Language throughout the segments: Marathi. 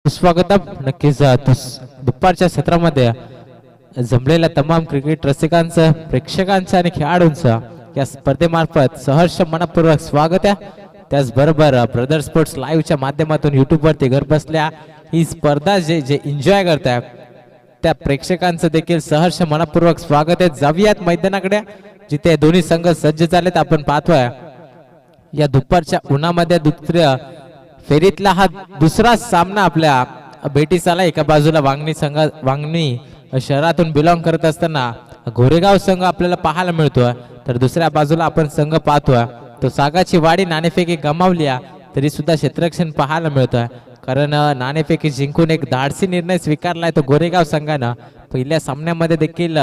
स्वागतम नक्कीच दुपारच्या सत्रामध्ये जमलेल्या तमाम क्रिकेट रसिकांचं प्रेक्षकांचं आणि खेळाडूंचं या स्पर्धेमार्फत सहर्ष मनपूर्वक स्वागत आहे. त्याचबरोबर ब्रदर स्पोर्ट्स लाईव्हच्या माध्यमातून युट्यूबवरती घर बसल्या ही स्पर्धा जे जे एन्जॉय करताय त्या प्रेक्षकांचं देखील सहर्ष मनपूर्वक स्वागत आहे. जाऊयात मैदानाकडे जिथे दोन्ही संघ सज्ज झालेत. आपण पाहतोय या दुपारच्या उन्हामध्ये दुसऱ्या फेरीतला हा दुसरा सामना आपल्या भेटीस आला. एका बाजूला वांगणी शहरातून बिलॉंग करत असताना घोरेगाव संघ आपल्याला पाहायला मिळतोय, तर दुसऱ्या बाजूला आपण संघ पाहतोय तो सागाची वाडी नाणेफेकी गमावली तरी सुद्धा क्षेत्ररक्षण पाहायला मिळतोय. कारण नाणेफेकी जिंकून एक धाडसी निर्णय स्वीकारलाय तो गोरेगाव संघानं. पहिल्या सामन्यामध्ये देखील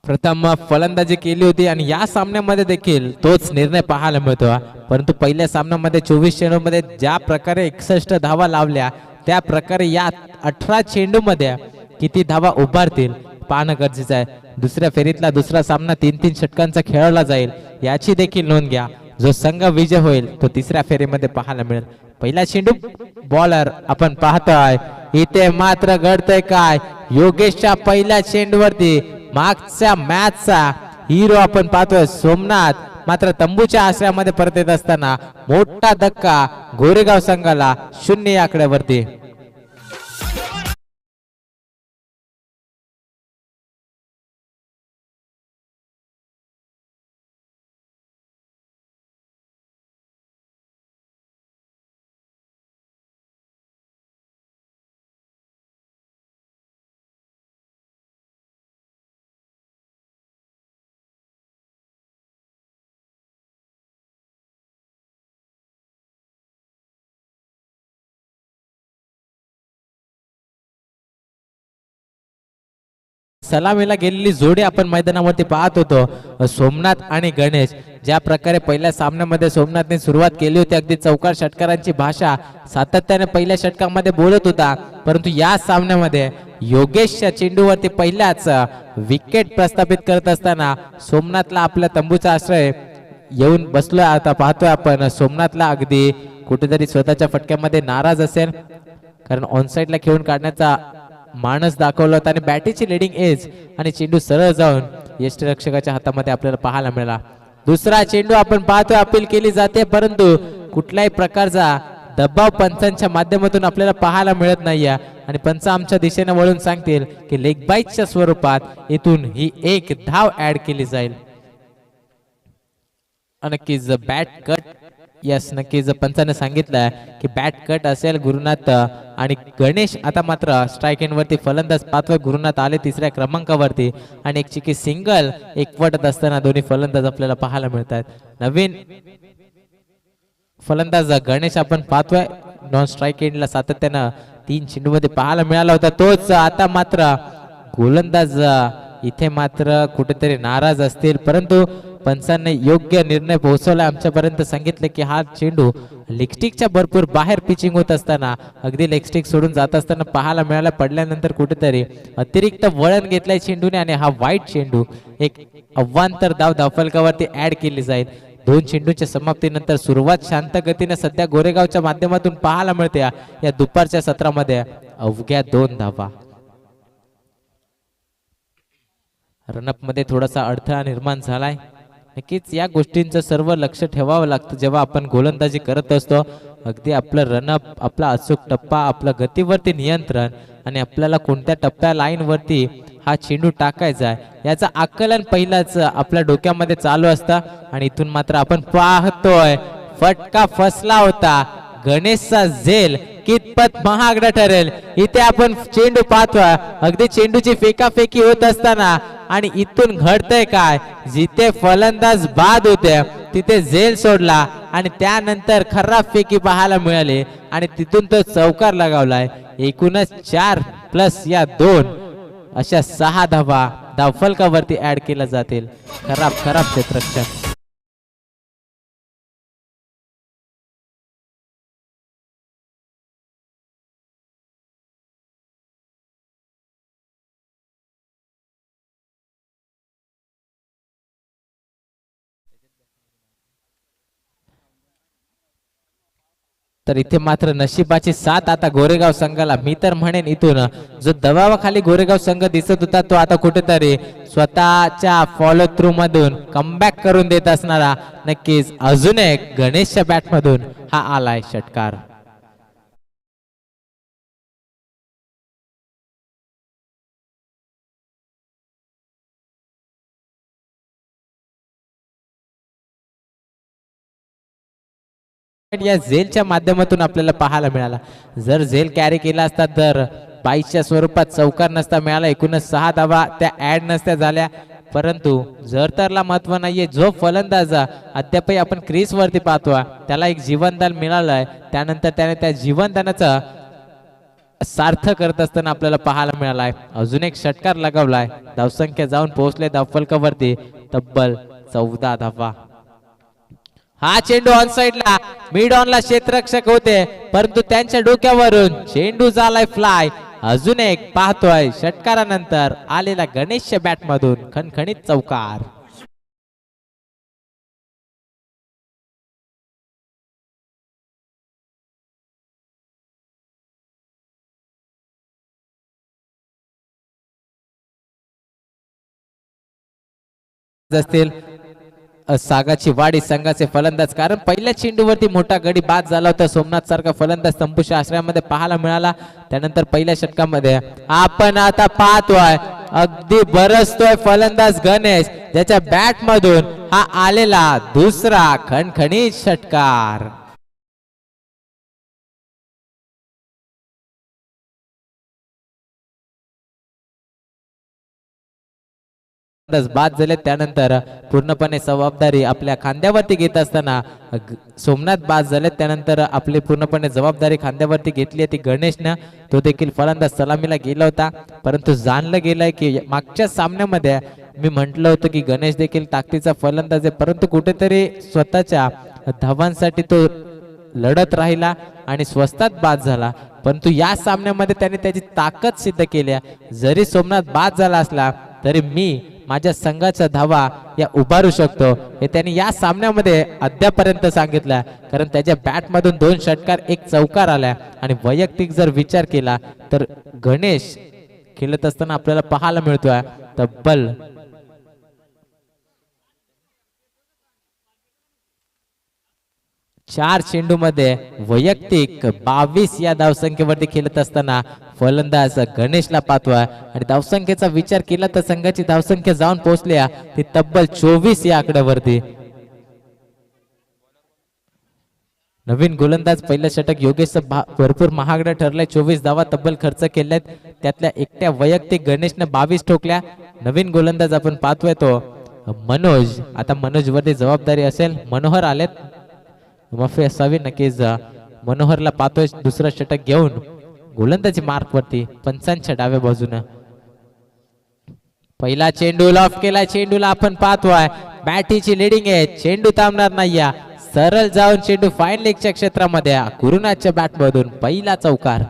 प्रथम फलंदाजी केली होती आणि या सामन्यामध्ये देखील तोच निर्णय पाहायला मिळतो. परंतु पहिल्या सामन्यामध्ये 24 चेंडूमध्ये ज्या प्रकारे 61 धावा लावल्या त्या प्रकारे या 18 चेंडूमध्ये किती धावा उभारतील पाहणं गरजेचं आहे. दुसऱ्या फेरीतला दुसरा सामना 3-3 षटकांचा खेळवला जाईल याची देखील नोंद घ्या. जो संघ विजय होईल तो तिसऱ्या फेरीमध्ये पाहायला मिळेल. पहिला चेंडू बॉलर आपण पाहतोय इथे मात्र घडतंय काय. योगेशच्या पहिल्या चेंडूवरती मागच्या मॅचचा हिरो आपण पाहतोय सोमनाथ मात्र तंबूच्या आश्रयामध्ये परत येत असताना मोठा धक्का गोरेगाव संघाला 0 या आकड्यावरती. सलामीला गेलेली जोडी आपण मैदानावरती पाहत होतो सोमनाथ आणि गणेश. ज्या प्रकारे पहिल्या सामन्यामध्ये सोमनाथने सुरुवात केली होती अगदी चौकार षटकारांची भाषा सातत्याने पहिल्या षटकामध्ये बोलत होता, परंतु या सामन्यामध्ये योगेशच्या चेंडूवरती पहिल्याच विकेट प्रस्थापित करत असताना सोमनाथला आपल्या तंबूचा आश्रय येऊन बसलोय. आता पाहतोय आपण सोमनाथला अगदी कुठेतरी स्वतःच्या फटक्यामध्ये नाराज असेल, कारण ऑनसाइडला खेळून काढण्याचा मानस दाखवला होता आणि बॅटीची लिडिंग एज आणि चेंडू सरळ जाऊन यष्टीरक्षकाच्या हातामध्ये आपल्याला पाहायला मिळाला. दुसरा चेंडू आपण पाहतोय अपील केली जाते, परंतु कुठल्याही प्रकारचा दबाव पंचांच्या माध्यमातून आपल्याला पाहायला मिळत नाहीये आणि पंच आमच्या दिशेने वळून सांगतील की लेग बाईटच्या स्वरूपात इथून ही एक धाव ऍड केली जाईल. नक्कीच बॅट कट यस नक्कीच पंचाने सांगितलं की बॅट कट असेल. गुरुनाथ आणि गणेश आता मात्र स्ट्राईक एंड वरती फलंदाज पाहतोय. गुरुनाथ आले तिसऱ्या क्रमांकावरती आणि एक चिकी सिंगल एकवटत असताना दोन्ही फलंदाज आपल्याला पाहायला मिळतात. नवीन फलंदाज गणेश आपण पाहतोय नॉन स्ट्राईक एंडला सातत्यानं 3 चेंडूमध्ये पाहायला मिळाला होता तोच. आता मात्र गोलंदाज इथे मात्र कुठेतरी नाराज असतील, परंतु पंचांनी योग्य निर्णय पोहोचवला आमच्यापर्यंत. सांगितले की हा चेंडू लेगस्टिकच्या भरपूर बाहेर पिचिंग होत असताना अगदी लेगस्टिक सोडून जात असताना पाहायला मिळाला. पडल्यानंतर कुठेतरी अतिरिक्त वळण घेतलाय चेंडूने आणि हा वाईट चेंडू एक अवांतर धाव धावफलकावरती ऍड केली जाईल. 2 चेंडूच्या समाप्तीनंतर सुरुवात शांत गतीने सध्या गोरेगावच्या माध्यमातून पाहायला मिळते. या दुपारच्या सत्रामध्ये अवघ्या 2 धावा. रनअप मध्ये थोडासा अडथळा निर्माण झालाय. नक्कीच या गोष्टींचं सर्व लक्ष ठेवावं लागतं जेव्हा आपण गोलंदाजी करत असतो. अगदी आपलं रनअप, आपला अचूक टप्पा, आपल्या गतीवरती नियंत्रण आणि आपल्याला कोणत्या टप्प्या लाईन वरती हा चेंडू टाकायचा आहे याचं आकलन पहिलाच आपल्या डोक्यामध्ये चालू असतं. आणि इथून मात्र आपण पाहतोय फटका फसला होता. गणेशचा झेल कितपत महागडा ठरेल इथे आपण चेंडू पाहतोय. अगदी चेंडूची फेकाफेकी होत असताना आणि इथून घडतंय काय, जिथे फलंदाज बाद होते तिथे झेल सोडला आणि त्यानंतर खराब फेकी पाहायला मिळाली आणि तिथून तो चौकार लगावलाय. एकूणच 4 प्लस या 2 अशा 6 धावा धावफलकावरती ऍड केल्या जातील. खराब क्षेत्ररक्षण. तर इथे मात्र नशिबाची साथ आता गोरेगाव संघाला. मी तर म्हणेन इथून जो दबावाखाली गोरेगाव संघ दिसत होता तो आता कुठेतरी स्वतःच्या फॉलो थ्रू मधून कमबॅक करून देत असणारा नक्कीच अजून एक गणेशच्या बॅट मधून हा आलाय षटकार. या झेलच्या माध्यमातून आपल्याला पाहायला मिळाला. जर झेल कॅरी केला असता तर बाईच्या स्वरूपात चौकार नसता मिळाला. एकूणच 6 धावा त्या ऍड नसत्या झाल्या. परंतु जर तरला महत्व नाहीये. जो फलंदाज अद्यापही आपण क्रीज वरती पाहतोय त्याला एक जीवनदान मिळालंय. त्यानंतर त्याने त्या जीवनदानाचा सार्थ करत असताना आपल्याला पाहायला मिळालाय. अजून एक षटकार लगावलाय. धावसंख्या जाऊन पोहोचले धावफलकावरती तब्बल 14 धावा. हा चेंडू ऑन साइडला मिड ऑनला क्षेत्ररक्षक होते परंतु त्यांच्या डोक्यावरून चेंडू झालाय फ्लाय. अजून एक पाहतोय षटकारानंतर आलेला गणेशच्या बॅट मधून खणखणीत चौकार. असतील सागाची वाडी संघाचे फलंदाज, कारण पहिल्या चेंडूवरती मोठा गडी बाद झाला होता. सोमनाथ सारखा फलंदाज तंबूच्या आश्रयामध्ये पाहायला मिळाला. त्यानंतर पहिल्या षटकामध्ये आपण आता पाहतोय अगदी बरसतोय फलंदाज गणेश, ज्याच्या बॅट मधून हा आलेला दुसरा खणखणीत षटकार. बाद झाले. त्यानंतर पूर्णपणे जबाबदारी आपल्या खांद्यावरती घेत असताना सोमनाथ बाद झाले. त्यानंतर आपली पूर्णपणे जबाबदारी खांद्यावरती घेतली ती गणेशनं. तो देखील फलंदाज सलामीला गेला होता परंतु जाणलं गेलंय की मागच्या सामन्यामध्ये मी म्हटलं होतं की गणेश देखील ताकदीचा फलंदाज आहे परंतु कुठेतरी स्वतःच्या धावांसाठी तो लढत राहिला आणि स्वस्तात बाद झाला. परंतु या सामन्यामध्ये त्याने त्याची ताकद सिद्ध केली. जरी सोमनाथ बाद झाला असला तरी मी माझ्या संघाचा धावा या उभारू शकतो हे त्यांनी या सामन्यामध्ये अद्यापर्यंत सांगितलं. कारण त्याच्या बॅट मधून 2 षटकार 1 चौकार आला आणि वैयक्तिक जर विचार केला तर गणेश खेळत असताना आपल्याला पाहायला मिळतोय तब्बल 4 चेंडू मध्ये वैयक्तिक 22 या धावसंख्येवरती खेळत असताना फलंदाज गणेशला पाहतोय आणि धावसंख्येचा विचार केला तर संघाची धावसंख्या जाऊन पोहोचल्या ती तब्बल 24 या आकड्यावरती. नवीन गोलंदाज पहिलं षटक योगेशचं भरपूर महागडं ठरलंय. 24 धावा तब्बल खर्च केल्यात, त्यातल्या एकट्या वैयक्तिक गणेशने 22 ठोकल्या. नवीन गोलंदाज आपण पाहतोय तो मनोज. आता मनोज वरती जबाबदारी असेल. मनोहर आलेत, माफी असावी नक्कीच. मनोहरला पाहतोय दुसरं षटक घेऊन गोलंदाजी मार्क वरती पंचांच्या डाव्या बाजूने. पहिला चेंडू लॉफ्ट केला. चेंडूला आपण पाहतोय बॅटीची लिडिंग आहे. चेंडू थांबणार नाही. सरळ जाऊन चेंडू फाईन लेगच्या क्षेत्रामध्ये गुरुनाथच्या बॅट मधून पहिला चौकार.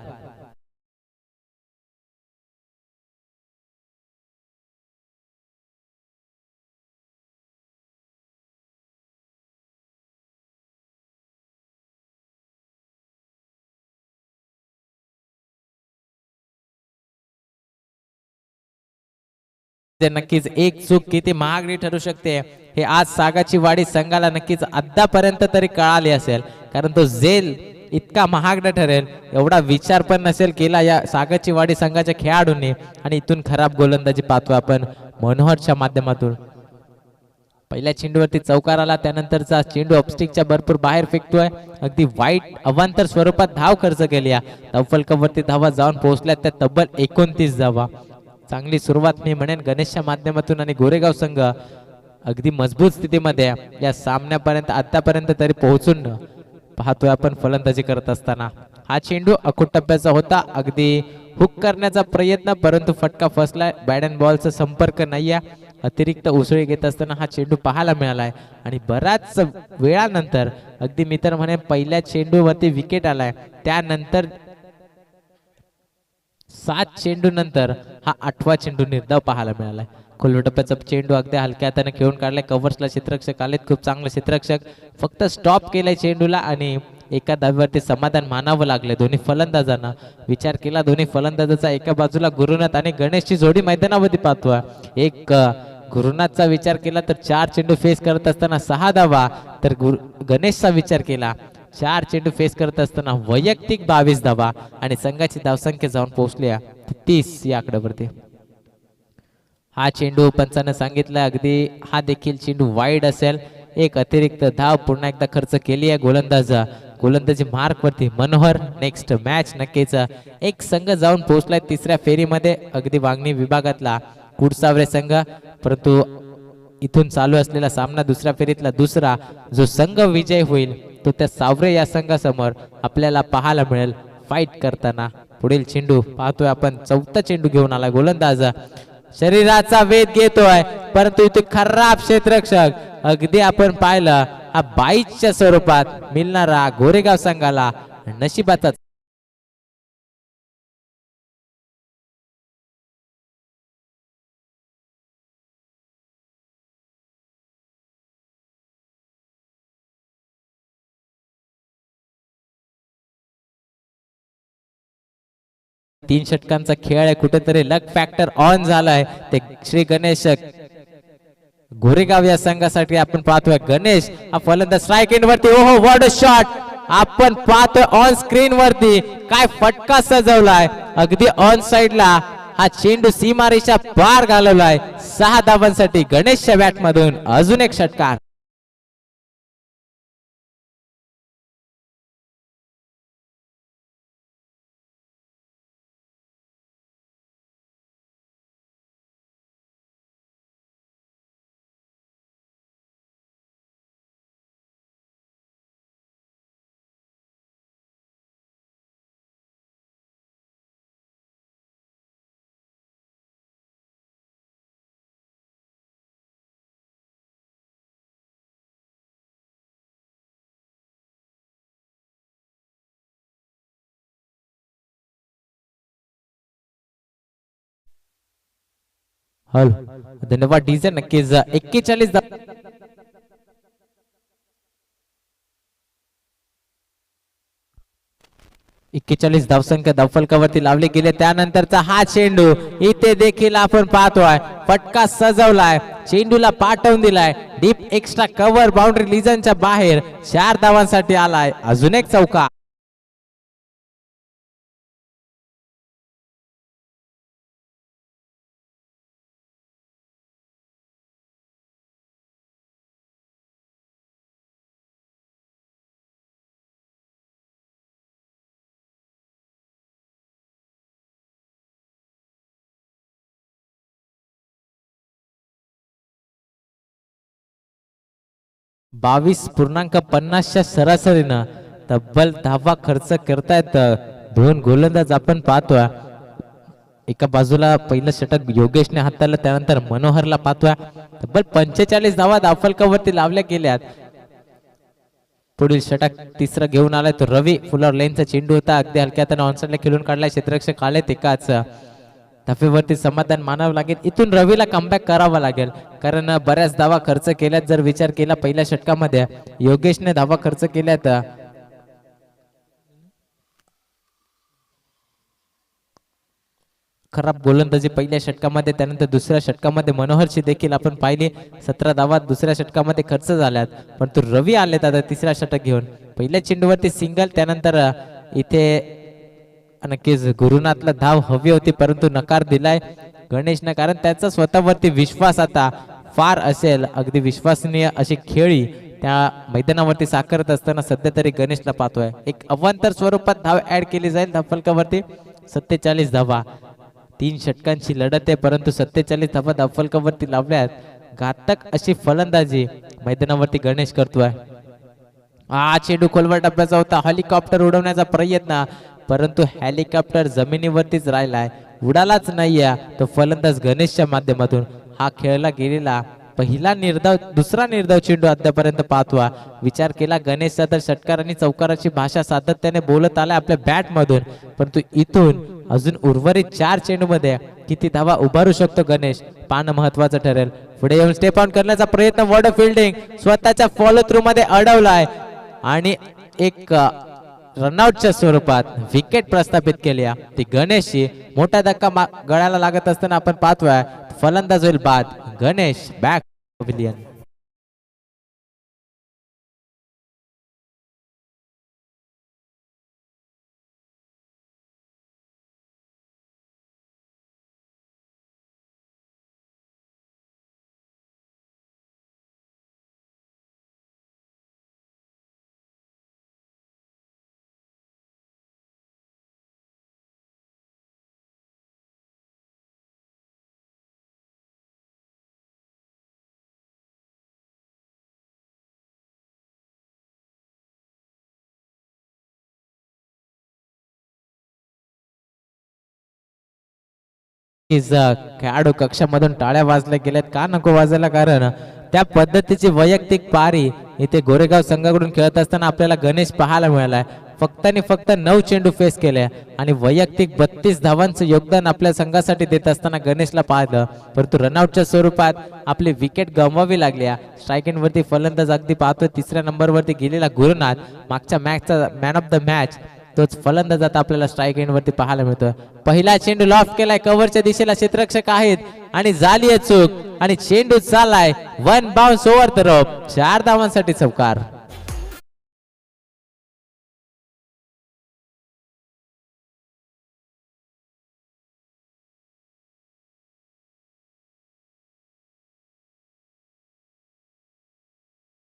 नक्कीच एक चूक किती महागडी ठरू शकते हे आज सागाची वाडी संघाला नक्कीच आतापर्यंत तरी कळाले असेल. कारण तो झेल इतका महागडा ठरेल एवढा विचार पण नसेल केला या सागाची वाडी संघाच्या खेळाडूंनी. आणि इथून खराब गोलंदाजी पाहतोय आपण मनोहरच्या माध्यमातून. पहिल्या चेंडूवरती चौकार आला. त्यानंतरचा चेंडू ऑफस्टिकच्या भरपूर बाहेर फेकतोय. अगदी वाईट अवांतर स्वरूपात धाव खर्च केली. धावफलकावरती धावा जाऊन पोहोचल्या त्या तब्बल 29 धावा. चांगली सुरुवात मी म्हणेन गणेशच्या माध्यमातून आणि गोरेगाव संघ अगदी मजबूत स्थितीमध्ये या सामन्यापर्यंत आतापर्यंत तरी पोहोचून पाहतोय आपण फलंदाजी करत असताना. हा चेंडू अखूट टप्प्याचा होता. अगदी हुक करण्याचा प्रयत्न परंतु फटका फसलाय. बॅट अँड बॉलचा संपर्क नाहीये. अतिरिक्त उसळी घेत असताना हा चेंडू पाहायला मिळालाय आणि बराच वेळानंतर अगदी मी तर म्हणेन पहिल्या चेंडूवरती विकेट आलाय. त्यानंतर 7 चेंडू नंतर हा 8वा चेंडू निर्धाव पाहायला मिळालाय. खोलवर टप्प्याचा चेंडू अगदी हलक्या हाताने खेळून काढलाय. कव्हर्सला क्षेत्ररक्षक आलेत. खूप चांगले क्षेत्ररक्षक फक्त स्टॉप केलाय चेंडूला आणि एका धावेवरती समाधान मानावं लागले दोन्ही फलंदाजांना. विचार केला दोन्ही फलंदाजाचा, एका बाजूला गुरुनाथ आणि गणेशची जोडी मैदानावरती पाहतोय. एक गुरुनाथचा विचार केला तर 4 चेंडू फेस करत असताना 6 धावा, तर गणेशचा विचार केला 4 चेंडू फेस करत असताना वैयक्तिक 22 धावा आणि संघाची धावसंख्या जाऊन पोहोचली 30 या आकड्यावरती. हा चेंडू पंचाने सांगितलं अगदी हा देखील चेंडू वाईड असेल. एक अतिरिक्त धाव पुन्हा एकदा खर्च केली आहे गोलंदाजी मार्क वरती. मनोहर नेक्स्ट मॅच नक्कीच एक संघ जाऊन पोहोचलाय तिसऱ्या फेरीमध्ये. अगदी वांगणी विभागातला कुडसावरे संघ, परंतु इथून चालू असलेला सामना दुसऱ्या फेरीतला दुसरा जो संघ विजय होईल तो त्या सावरे या संघासमोर आपल्याला पाहायला मिळेल फाईट करताना. पुढील चेंडू पाहतोय आपण, चौथा चेंडू घेऊन आला गोलंदाज. शरीराचा वेध घेतोय परंतु इथे खराब क्षेत्ररक्षक. अगदी आपण पाहिलं हा 22च्या स्वरूपात मिळणारा गोरेगाव संघाला नशिबाचा. तीन षटकांचा खेळ आहे, कुठेतरी लक फॅक्टर ऑन झालाय. ते श्री गणेश गोरेगाव या संघासाठी आपण पाहतोय. गणेश हा फलंदाज स्ट्राइक इन वरती. ओहो व्हॉट अ शॉट आपण पाहतोय ऑन स्क्रीन वरती. काय फटका सजवलाय, अगदी ऑन साइडला हा चेंडू सीमारेषा पार घालवलाय. 6 धावांसाठी गणेशच्या बॅट मधून अजून एक षटकार. हल धन्यवाद डीजे. नक्कीच 41 धावसंख्या धावफलकावरती लावले गेले. त्यानंतरचा हा चेंडू इथे देखील आपण पाहतोय फटका सजवलाय, चेंडूला पाठवून दिलाय डीप एक्स्ट्रा कव्हर बाउंड्री लिजनच्या बाहेर. 4 धावांसाठी आलाय अजून एक चौका. (22.50च्या सरासरीनं तब्बल धावा खर्च करतायत दोन गोलंदाज आपण पाहतोय. एका बाजूला पहिलं षटक योगेशने हाताळलं, त्यानंतर मनोहरला पाहतोय. तब्बल 45 धावा धावफलकावरती लावल्या गेल्यात. पुढील षटक तिसरं घेऊन आलाय तो रवी. फुलर लेनचा चेंडू होता, अगदी हलक्यात ऑनसाइडला खेळून काढलाय. क्षेत्ररक्षक आलेत एकाच धावेवरती समाधान मानावं लागेल. इथून रवीला कमबॅक करावा लागेल, कारण बऱ्याच धावा खर्च केल्यात. जर विचार केला पहिल्या षटकामध्ये योगेशने धावा खर्च केल्यात, खराब गोलंदाजी पहिल्या षटकामध्ये. त्यानंतर दुसऱ्या षटकामध्ये मनोहरची देखील आपण पाहिली. 17 धावा दुसऱ्या षटकामध्ये खर्च झाल्यात, परंतु रवी आलेत आता तिसऱ्या षटक घेऊन. पहिल्या चेंडूवरती सिंगल, त्यानंतर इथे नक्कीच गुरुनाथला धाव हवी होती परंतु नकार दिलाय गणेशने, कारण त्याचा स्वतःवरती विश्वास आता फार असेल. अगदी विश्वसनीय अशी खेळी त्या मैदानावरती साकारत असताना सध्या तरी गणेशला पाहतोय. एक अवांतर स्वरूपात धाव ऍड केली जाईल धावफलकावरती. 47 धावा, 3 षटकांची लढत आहे, परंतु 47 धावा धावफलकावरती लावल्यात. घातक अशी फलंदाजी मैदानावरती गणेश करतोय. चेंडू खोलवर टप्प्याचा होता. हेलिकॉप्टर उडवण्याचा प्रयत्न, परंतु हेलिकॉप्टर जमिनीवरतीच राहिलाय, उडालाच नाहीये. तो फलंदाज गणेशच्या माध्यमातून हा खेळला गेलेला पहिला निर्धाव, दुसरा निर्धाव चेंडू अद्यापर्यंत पाहतोय. विचार केला गणेश तर षटकार आणि चौकाराची भाषा सातत्याने बोलत आलाय आपल्या बॅट मधून, परंतु इथून अजून उर्वरित 4 चेंडू मध्ये किती धावा उभारू शकतो गणेश पाहणं महत्वाचं ठरेल. पुढे येऊन स्टेप ऑन करण्याचा प्रयत्न, वर्ड फिल्डिंग स्वतःच्या फॉलो थ्रू मध्ये अडवलाय आणि एक रनआउटच्या स्वरूपात विकेट प्रस्थापित केली आहे ती गणेशची मोठा धक्का गळ्याला लागत असताना आपण पाहतोय फलंदाज होईल बाद गणेश बॅक पॅव्हिलियन खेळाडू कक्षामधून टाळ्या वाजल्या गेल्यात का नको वाजायला कारण त्या पद्धतीची वैयक्तिक पारी इथे गोरेगाव संघाकडून खेळत असताना आपल्याला गणेश पाहायला मिळालाय फक्त आणि फक्त 9 चेंडू फेस केले आणि वैयक्तिक 32 धावांचं योगदान आपल्या संघासाठी देत असताना गणेशला पाहिलं परंतु रनआउटच्या स्वरूपात आपली विकेट गमवावी लागली स्ट्राईक एंड वरती फलंदाज अगदी पाहतोय तिसऱ्या नंबरवरती गेलेला गुरुनाथ मागच्या मॅचचा मॅन ऑफ द मॅच तोच फलंदाज आता आपल्याला स्ट्राईक एंड वरती पाहायला मिळतोय पहिला चेंडू लॉफ्ट केलाय कव्हरच्या दिशेला क्षेत्ररक्षक आहेत आणि झाली आहे चूक आणि चेंडू चाललाय one bounce over the rope 4 धावांसाठी चौकार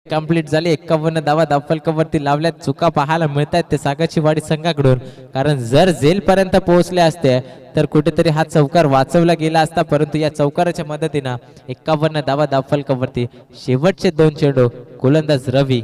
कंप्लीट झाली 51 धावा धावफलकावरती लावल्यात चुका पाहायला मिळत आहेत ते सागाची वाडी संघाकडून कारण जर जेल पर्यंत पोहोचले असते तर कुठेतरी हा चौकार वाचवला गेला असता परंतु या चौकाराच्या मदतीने 51 धावा धावफलकावरती शेवटचे 2 चेंडू गोलंदाज रवी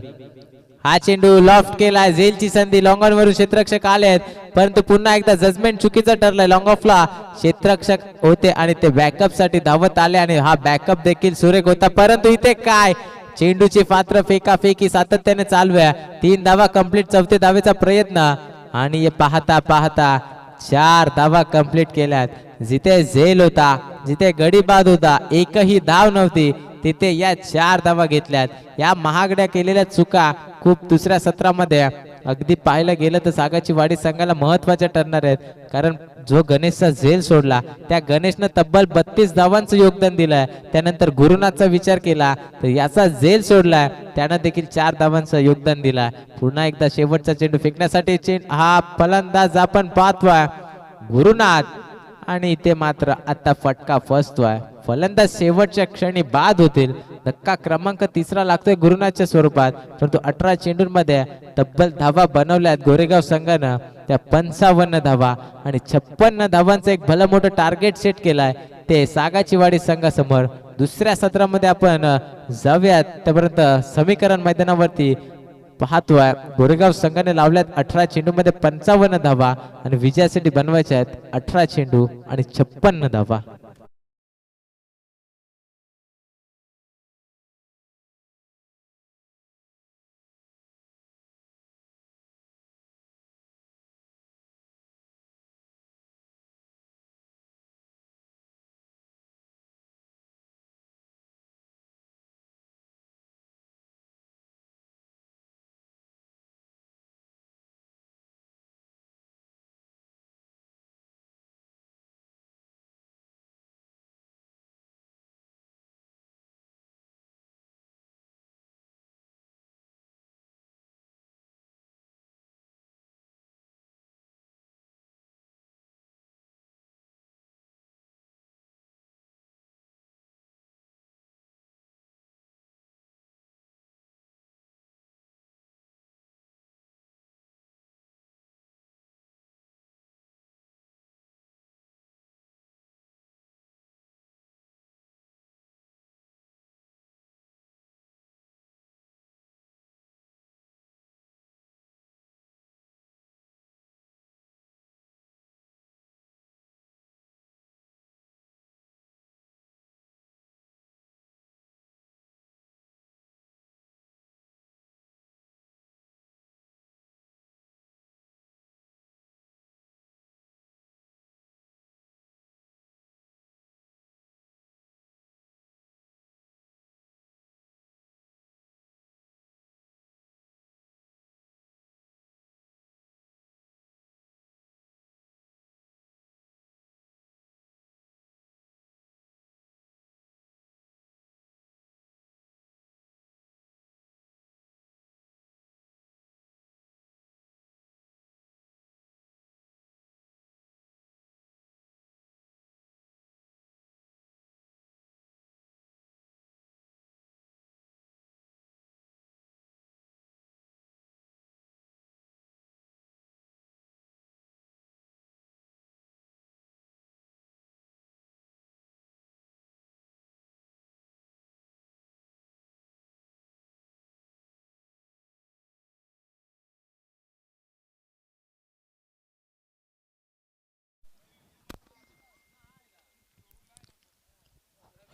हा चेंडू लॉफ्ट केलाय जेलची संधी लॉंग ऑन वरून क्षेत्ररक्षक आले आहेत परंतु पुन्हा एकदा जजमेंट चुकीचं ठरलंय लॉंग ऑफला क्षेत्ररक्षक होते आणि ते बॅकअप साठी धावत आले आणि हा बॅकअप देखील सुरेख होता परंतु इथे काय चेंडूची पात्र फेकाफेकी सातत्याने चालू आहे 3 धावा कंप्लीट 4थ्या धावेचा प्रयत्न आणि पाहता पाहता 4 धावा कंप्लीट केल्यात जिथे झेल होता जिथे गडी बाद होता एकही धाव नव्हती तिथे या 4 धावा घेतल्यात या महागड्या केलेल्या चुका खूप दुसऱ्या सत्रामध्ये अगदी पाहायला गेलं तर सागाची वाडी संघाला महत्वाच्या ठरणार आहेत कारण जो गणेशचा झेल सोडला त्या गणेशनं तब्बल 32 धावांचं योगदान दिलंय त्यानंतर गुरुनाथचा विचार केला तर याचा झेल सोडलाय त्यानं देखील 4 धावांचं योगदान दिलाय पुन्हा एकदा शेवटचा चेंडू फेकण्यासाठी हा फलंदाज आपण पाहतोय गुरुनाथ आणि इथे मात्र आता फटका फसतोय फलंदाज शेवटच्या क्षणी बाद होतील धक्का क्रमांक 3 लागतोय गुरुनाथच्या स्वरूपात परंतु 18 चेंडूंमध्ये तब्बल धावा बनवल्यात गोरेगाव संघानं त्या 55 धावा आणि 56 धावांचं एक भलं मोठं टार्गेट सेट केलाय ते सागाची वाडी संघासमोर दुसऱ्या सत्रामध्ये आपण जाऊयात त्यापर्यंत समीकरण मैदानावरती पाहतोय गोरेगाव संघाने लावल्यात 18 चेंडूमध्ये 55 धावा आणि विजयासाठी बनवायच्या आहेत 18 चेंडू आणि 56 धावा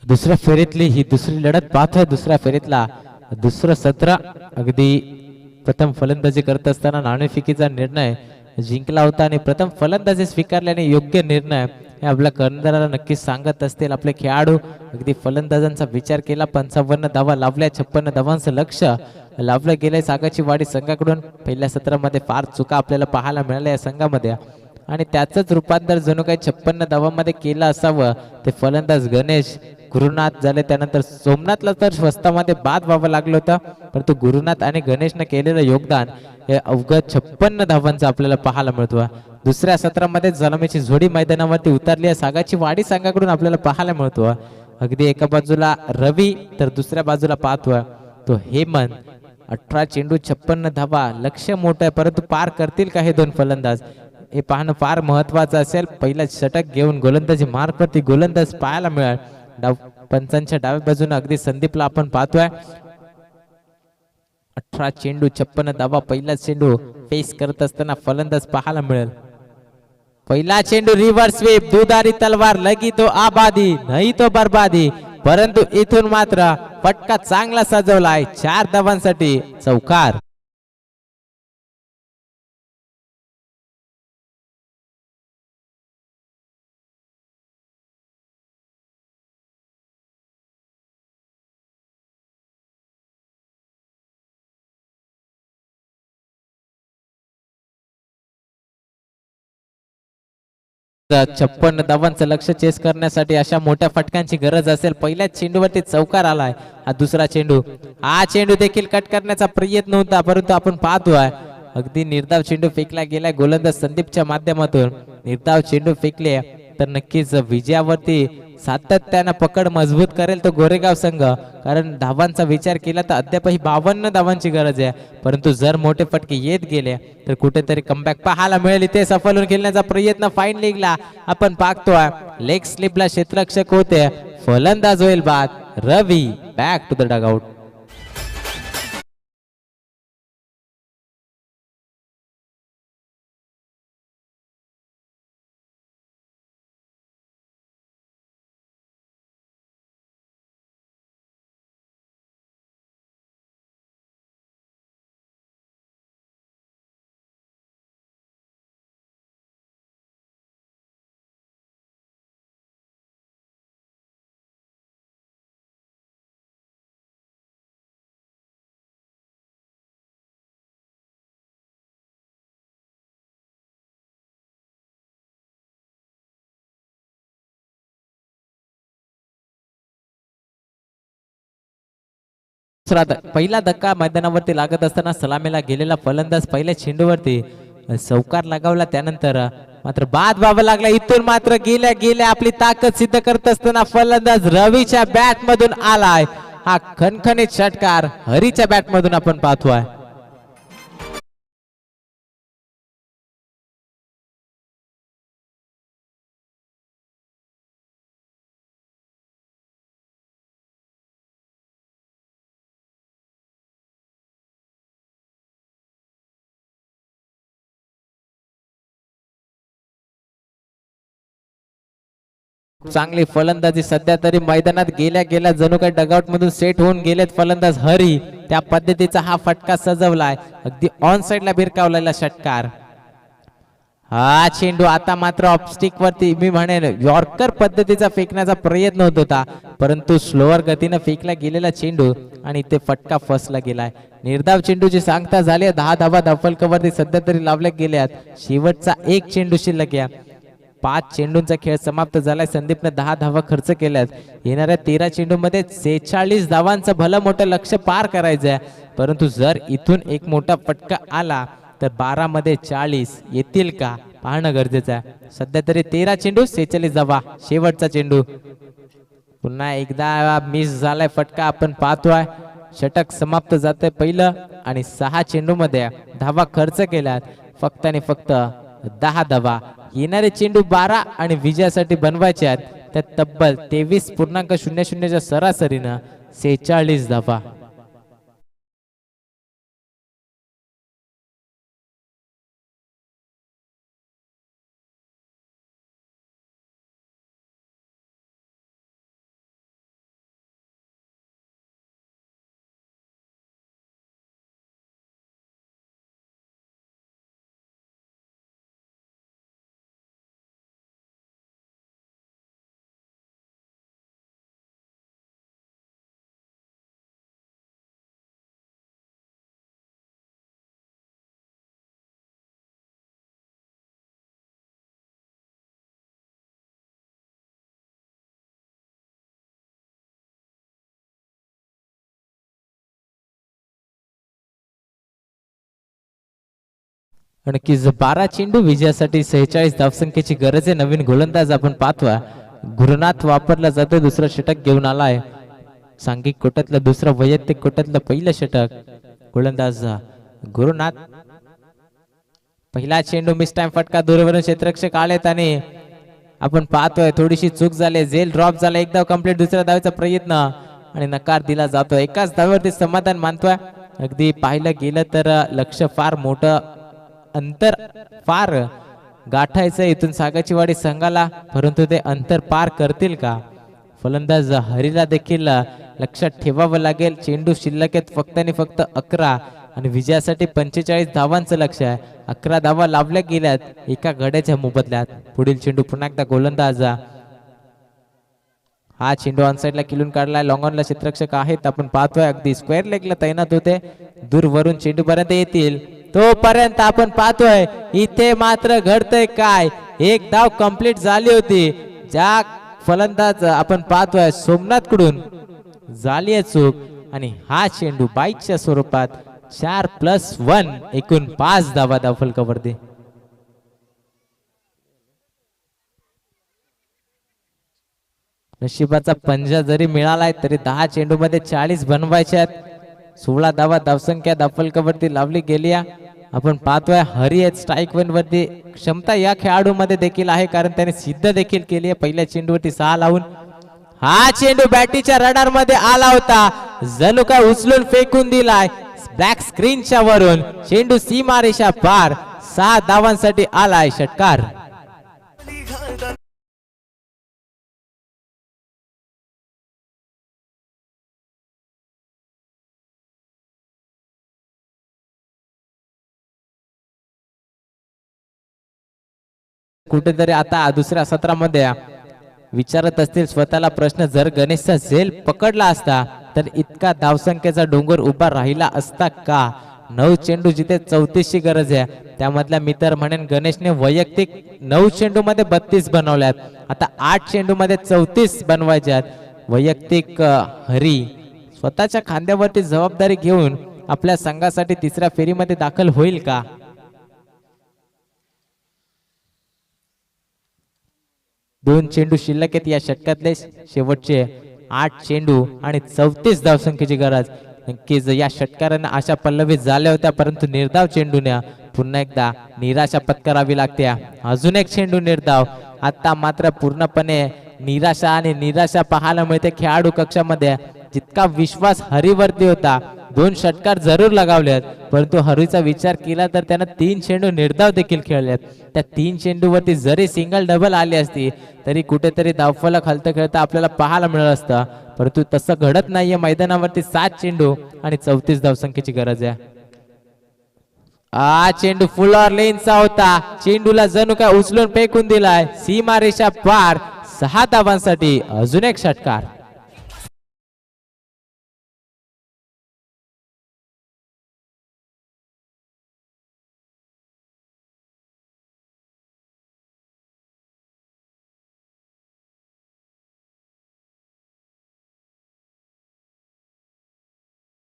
दुसऱ्या फेरीतली ही दुसरी लढत पाहतोय. दुसऱ्या फेरीतला दुसरं सत्र अगदी प्रथम फलंदाजी करत असताना नाणेफेकीचा निर्णय जिंकला होता आणि प्रथम फलंदाजी स्वीकारल्याने योग्य निर्णय हे आपल्या कर्णधाराला नक्कीच सांगत असतील. आपले खेळाडू अगदी फलंदाजांचा विचार केला. 55 धावा लावल्या. 56 धावांचं लक्ष लावलं गेलंय सागाची वाडी संघाकडून. पहिल्या सत्रामध्ये फार चुका आपल्याला पाहायला मिळाल्या या संघामध्ये आणि त्याचंच रूपांतर जणू काही 56 धावांमध्ये केलं असावं. ते फलंदाज गणेश गुरुनाथ झाले. त्यानंतर सोमनाथला तर स्वस्तामध्ये बाद व्हावं लागलं होतं, परंतु गुरुनाथ आणि गणेशनं केलेलं योगदान हे अवघ्या 56 धावांचं आपल्याला पाहायला मिळतो. दुसऱ्या सत्रामध्ये जलमेची जोडी मैदानावरती उतरली आहे. सागाची वाडी संघाकडून आपल्याला पाहायला मिळतो. अगदी एका बाजूला रवी तर दुसऱ्या बाजूला पाहतोय तो हेमंत. 18 चेंडू 56 धावा. लक्ष मोठं आहे, परंतु पार करतील का हे दोन फलंदाज हे पाहणं फार महत्वाचं असेल. पहिला षटक घेऊन गोलंदाजी मार्गवरती गोलंदाज पाहायला मिळाल. पंचांच्या डाव्या बाजूने अगदी संदीपला आपण पाहतोय. 18 चेंडू 56 धावा. पहिला चेंडू फेस करत असताना फलंदाज पाहायला मिळेल. पहिला चेंडू रिव्हर्स स्वीप. दुधारी तलवार लगी तो आबादी नाही तो बर्बादी. परंतु इथून मात्र फटका चांगला सजवलाय. 4 धावांसाठी चौकार. छप्पन धावांचं लक्ष चेस करण्यासाठी अशा मोठ्या फटक्यांची गरज असेल. पहिल्याच चेंडूवरती चौकार आलाय. हा दुसरा चेंडू. हा चेंडू देखील कट करण्याचा प्रयत्न होता, परंतु आपण पाहतोय अगदी निर्धाव चेंडू फेकला गेलाय गोलंदाज संदीपच्या माध्यमातून. निर्धाव चेंडू फेकले तर नक्कीच विजयावरती सातत्यानं पकड मजबूत करेल तो गोरेगाव संघ. कारण धावांचा विचार केला तर अद्यापही 52 धावांची गरज आहे, परंतु जर मोठे फटके येत गेले तर कुठेतरी कमबॅक पाहायला मिळेल. इथे सफल होऊन खेळण्याचा प्रयत्न फाईन लीगला आपण पाहतोय. लेग स्लिपला क्षेत्ररक्षक होते. फलंदाज होईल बाद. रवी बॅक टू द डगआउट. पहिला धक्का मैदानावरती लागत असताना सलामीला गेलेला फलंदाज पहिल्या चेंडूवरती चौकार लगावला. त्यानंतर मात्र बाद व्हावं लागला. इथून मात्र गेल्या गेल्या आपली ताकद सिद्ध करत असताना फलंदाज रवीच्या बॅट मधून आलाय. हा खणखणीत षटकार हरीच्या बॅट मधून आपण पाहतोय. चांगली फलंदाजी सध्या तरी मैदानात गेल्या गेल्या जणू काही डगआउट मधून सेट होऊन गेलेत फलंदाज हरी. त्या पद्धतीचा हा फटका सजवलाय. अगदी ऑन साइडला भिरकावलेला षटकार. हा चेंडू आता मात्र ऑफस्टिक वरती मी म्हणेन यॉर्कर पद्धतीचा फेकण्याचा प्रयत्न होत होता, परंतु स्लोअर गतीने फेकला गेलेला चेंडू आणि ते फटका फसला गेलाय. निर्धाव चेंडूची सांगता झाली. 10 धावा धावफलकावरती सध्या तरी लावल्या गेल्यात. शेवटचा एक चेंडू शिल्लक आहे. 5 चेंडूंचा खेळ समाप्त झालाय. संदीपने 10 धावा खर्च केल्यात. येणाऱ्या 13 चेंडूमध्ये 46 धावांचं भलं मोठं लक्ष पार करायचं आहे, परंतु जर इथून एक मोठा फटका आला तर 12 मध्ये 40 येतील का पाहणं गरजेचं आहे. सध्या तरी 13 चेंडू 46 धावा. शेवटचा चेंडू पुन्हा एकदा मिस झालाय फटका आपण पाहतोय. षटक समाप्त जाते पहिलं आणि 6 चेंडू मध्ये धावा खर्च केल्यात. फक्त आणि फक्त 10 धावा. येणारे चेंडू 12 आणि विजयासाठी बनवायचे आहेत. त्यात तब्बल 23.00 च्या सरासरीनं 46 धावा. नक्कीच 12 चेंडू विजयासाठी 46 धावसंख्येची गरज आहे. नवीन गोलंदाज आपण पाहतोय गुरुनाथ वापरला जातो, दुसरा षटक घेऊन आलाय. सांघिक कोट्यातलं दुसरं वैयक्तिक कोट्यातलं पहिलं षटक गोलंदाज गुरुनाथ. पहिला चेंडू मिस टाइम फटका दूरवरून क्षेत्ररक्षक आलेत आणि आपण पाहतोय थोडीशी चूक झाली, झेल ड्रॉप झाला. एक धाव कंप्लीट, दुसऱ्या धावेचा प्रयत्न आणि नकार दिला जातो. एकाच धावेवरती समाधान मानतोय. अगदी पाहिलं गेलं तर लक्ष फार मोठं अंतर फार गाठायचं इथून सागाचीवाडी संघाला, परंतु ते अंतर पार करतील का? फलंदाज हरीला देखील लक्षात ठेवावं लागेल. चेंडू शिल्लक आहेत फक्त आणि फक्त 11 आणि विजयासाठी 45 धावांचं लक्ष आहे. 11 धावा लावल्या गेल्यात एका गड्याच्या मोबदल्यात. पुढील चेंडू पुन्हा एकदा गोलंदाज. हा चेंडू ऑन साइडला किलून काढलाय. लॉंगॉनला क्षेत्ररक्षक आहेत, आपण पाहतोय अगदी स्क्वेअर लेगला तैनात होते. दूरवरून चेंडू पर्यंत येतील तोपर्यंत आपण पाहतोय इथे मात्र घडतंय काय. एक धाव कंप्लीट झाली होती. ज्या फलंदाज आपण पाहतोय सोमनाथ कडून झाली आहे चूक आणि हा चेंडू बाईकच्या स्वरूपात 4+1 एकूण 5 धावा धावफलकावरती. नशिबाचा पंजा जरी मिळालाय तरी 10 चेंडू मध्ये 40 बनवायचे आहेत. 16 धावा धावसंख्या धावफलकावरती लावली गेली. आपण पाहतोय हरी आहेत स्ट्राईक वन वरती. क्षमता या खेळाडूमध्ये देखील आहे कारण त्याने सिद्ध देखील केली आहे पहिल्या चेंडूवरती 6 लावून. हा चेंडू बॅटीच्या रडार मध्ये आला होता, जणू काय उचलून फेकून दिलाय ब्लॅक स्क्रीनच्या वरून. चेंडू सीमारेषा पार. 6 धावांसाठी आलाय षटकार. कुठेतरी आता दुसऱ्या सत्रामध्ये विचारत असतील स्वतःला प्रश्न, जर गणेशचा झेल पकडला असता तर इतका धावसंख्येचा डोंगर उभा राहिला असता का? 9 चेंडू जिथे 34 ची गरज आहे त्यामधल्या मी तर म्हणेन गणेशने वैयक्तिक 9 चेंडू मध्ये 32 बनवल्यात. आता 8 चेंडू मध्ये 34 बनवायच्यात. वैयक्तिक हरी स्वतःच्या खांद्यावरती जबाबदारी घेऊन आपल्या संघासाठी तिसऱ्या फेरीमध्ये दाखल होईल का? दोन चेंडू शिल्लक आहेत या षटकातले. शेवटचे 8 चेंडू आणि 34 धावसंख्येची गरज. नक्कीच या षटकारांना आशा पल्लवित झाल्या होत्या, परंतु निर्धाव चेंडूने पुन्हा एकदा निराशा पत्करावी लागते. अजून एक चेंडू निर्धाव. आता मात्र पूर्णपणे निराशा आणि निराशा पाहायला मिळते खेळाडू कक्षामध्ये. जितका विश्वास हरीवरती होता, 2 षटकार जरूर लगावलेत, परंतु हरीचा विचार केला तर त्यानं 3 चेंडू निर्धाव देखील खेळलेत. त्या 3 चेंडूवरती जरी सिंगल डबल आली असती तरी कुठेतरी धावफलक हलतं खेळता आपल्याला पाहायला मिळालं असतं, परंतु तसं घडत नाहीये. मैदानावरती 7 चेंडू आणि 34 धावसंख्येची गरज आहे. चेंडू फुलर लेनचा होता. चेंडूला जणू काय उचलून फेकून दिलाय सीमारेषा पार. 6 धावांसाठी अजून एक षटकार.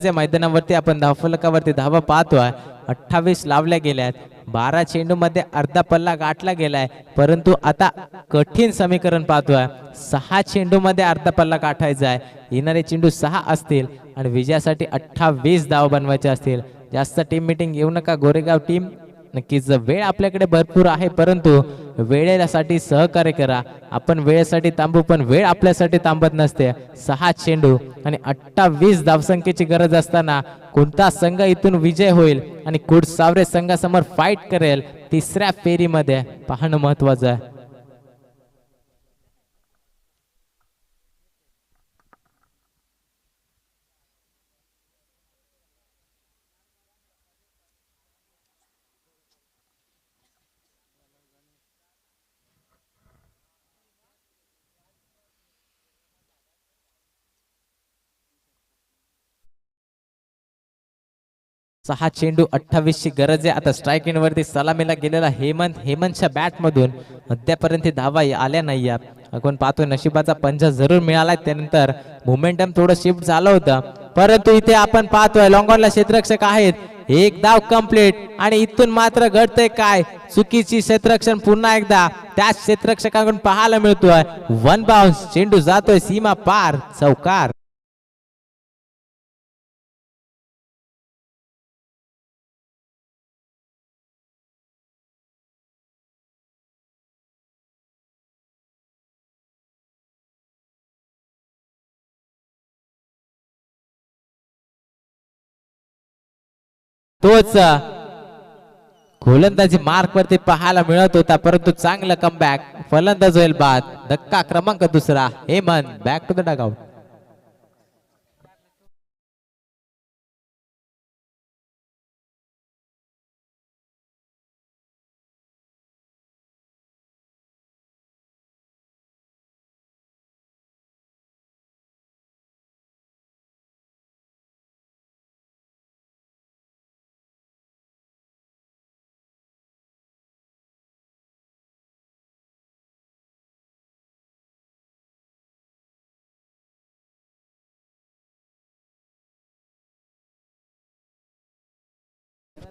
मैदानावरती आपण धावफलकावरती धावा पाहतोय. 28 लावल्या गेल्यात. 12 चेंडू मध्ये अर्धा पल्ला गाठला गेलाय, परंतु आता कठीण समीकरण पाहतोय. 6 चेंडू मध्ये अर्धा पल्ला गाठायचा आहे. येणारे चेंडू 6 असतील आणि विजयासाठी 28 धाव बनवायचे असतील. जास्त टीम मीटिंग येऊ नका गोरेगाव टीम. नक्कीच वेळ आपल्याकडे भरपूर आहे, परंतु वेळेसाठी सहकार्य करा. आपण वेळेसाठी थांबू पण वेळ आपल्यासाठी थांबत नसते. 6 चेंडू आणि 28 धावसंख्येची गरज असताना कोणता संघ इथून विजय होईल आणि कुडसावरे संघासमोर फाईट करेल तिसऱ्या फेरीमध्ये पाहणं महत्वाचं आहे. सहा चेंडू 28 ची गरज आहे. आता स्ट्राईक इन वरती सलामीला गेलेला हेमंतच्या बॅट मधून अद्यापर्यंत धावा आल्या नाही. आपण पाहतोय नशिबाचा पंजा जरूर मिळालाय. त्यानंतर मोमेंटम थोडं शिफ्ट झालं होतं, परंतु इथे आपण पाहतोय लॉंगॉनला क्षेत्ररक्षक आहेत. एक धाव कंप्लीट आणि इथून मात्र घडतंय काय, चुकीची क्षेत्ररक्षण पुन्हा एकदा त्या क्षेत्ररक्षकाकडून पाहायला मिळतोय. वन बाउन्स, चेंडू जातोय सीमा पार, चौकार. तोच गोलंदाजी मार्क वरती पाहायला मिळत होता, परंतु चांगलं कमबॅक. फलंदाज होईल बाद. धक्का क्रमांक दुसरा. Hemant back to the dugout.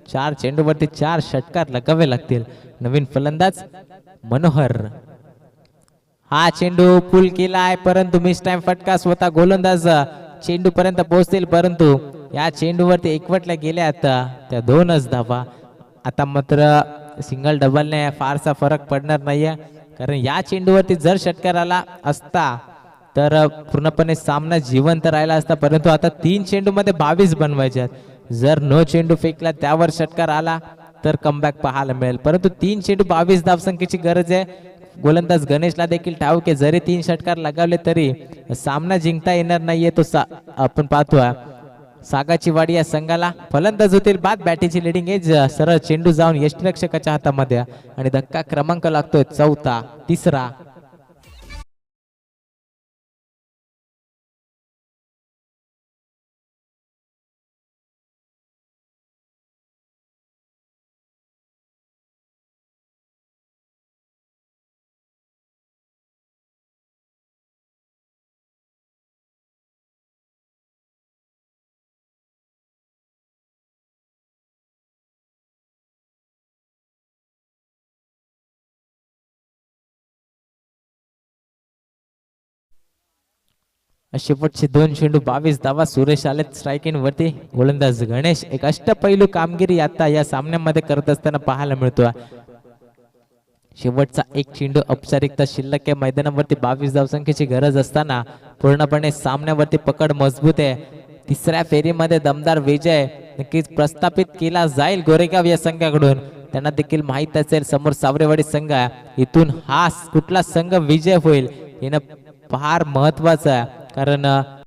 चार चेंडूवरती 4 षटकार लगावे लागतील. नवीन फलंदाज मनोहर. हा चेंडू पुल केलाय, परंतु मिस टाइम फटका. स्वतः गोलंदाज चेंडू पर्यंत पोहोचतील, परंतु या चेंडूवरती एकवटल्या गेल्यात त्या 2च धावा. आता मात्र सिंगल डबलने फारसा फरक पडणार नाहीये, कारण या चेंडूवरती जर षटकार आला असता तर पूर्णपणे सामना जिवंत राहिला असता. परंतु आता 3 चेंडू मध्ये 22 बनवायचे आहेत. जर नो चेंडू फेकला त्यावर षटकार आला तर कमबॅक पाहायला मिळेल, परंतु 3 चेंडू 22 धावसंख्येची गरज आहे. गोलंदाज गणेशला देखील ठाऊक आहे, जरी 3 षटकार लगावले तरी सामना जिंकता येणार नाहीये. तो आपण पाहतोय सागाची वाडी या संघाला. फलंदाज होतील बाद. बॅटीची लिडिंग एज. सरळ चेंडू जाऊन यष्टिरक्षकाच्या हातामध्ये आणि धक्का क्रमांक लागतोय चौथा, तिसरा. शेवटचे 2 चेंडू 22 धावा. सुरेश आलेत स्ट्राईक इन वरती. गोलंदाज गणेश एक अष्टपैलू कामगिरी आता या सामन्यामध्ये करत असताना पाहायला मिळतो. शेवटचा 1 चेंडू औपचारिकता शिल्लक आहे. मैदानावरती 22 धावसंख्येची गरज असताना पूर्णपणे सामन्यावरती पकड मजबूत आहे. तिसऱ्या फेरीमध्ये दमदार विजय नक्कीच प्रस्थापित केला जाईल गोरेगाव या संघाकडून. त्यांना देखील माहित असेल समोर सावरेवाडी संघ आहे, इथून हा कुठला संघ विजय होईल येणं फार महत्वाचं आहे, कारण